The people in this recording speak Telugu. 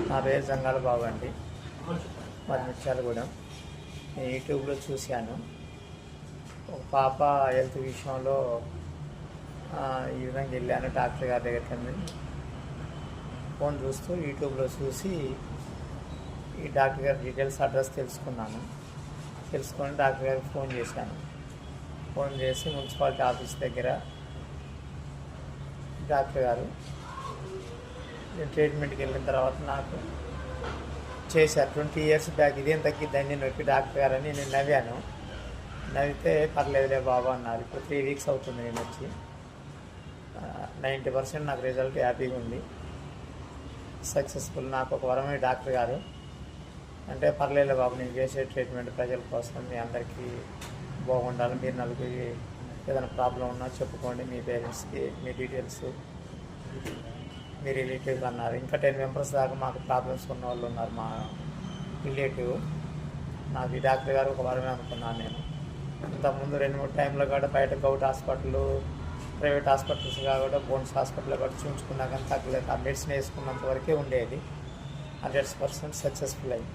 నా పేరు జంగాల బాబు అండి, మరి ముత్యాలగూడెం. నేను యూట్యూబ్లో చూశాను, ఒక పాప హెల్త్ విషయంలో ఈ విధంగా వెళ్ళాను డాక్టర్ గారి దగ్గరికి. ఫోన్ చూస్తూ యూట్యూబ్లో చూసి ఈ డాక్టర్ గారి డీటెయిల్స్, అడ్రస్ తెలుసుకొని డాక్టర్ గారికి ఫోన్ చేశాను. ఫోన్ చేసి మున్సిపాలిటీ ఆఫీస్ దగ్గర డాక్టర్ గారు నేను ట్రీట్మెంట్కి వెళ్ళిన తర్వాత నాకు చేశారు. 20 years బ్యాక్ ఇదేం తగ్గిద్దండి నొప్పి డాక్టర్ గారు అని నేను నవ్వితే పర్లేదులే బాబా అన్నారు. ఇప్పుడు 3 weeks అవుతుంది నేను వచ్చి. 90% నాకు రిజల్ట్ హ్యాపీగా ఉంది, సక్సెస్ఫుల్. నాకు ఒక వరమే డాక్టర్ గారు. అంటే పర్లేదు బాబు, నేను చేసే ట్రీట్మెంట్ ప్రజల కోసం, మీ అందరికీ బాగుండాలి, మీరు నలుగురికి ఏదైనా ప్రాబ్లం ఉన్నా చెప్పుకోండి, మీ పేరెంట్స్కి మీ డీటెయిల్స్, మీ రిలేటివ్ అన్నారు. ఇంకా 10 members దాకా మాకు ప్రాబ్లమ్స్ ఉన్న వాళ్ళు ఉన్నారు, మా రిలేటివ్. నాకు ఈ డాక్టర్ గారు ఒక వరమే అనుకున్నాను నేను. ఇంతకుముందు 2-3 టైంలో కూడా బయట గౌట్ హాస్పిటల్, ప్రైవేట్ హాస్పిటల్స్ కూడా, బోన్స్ హాస్పిటల్లో కూడా చూపించుకున్నా కానీ తగ్గలేదు. ఆ మెడిసిన్ వేసుకున్నంత వరకే ఉండేది. 100% సక్సెస్ఫుల్ అయింది.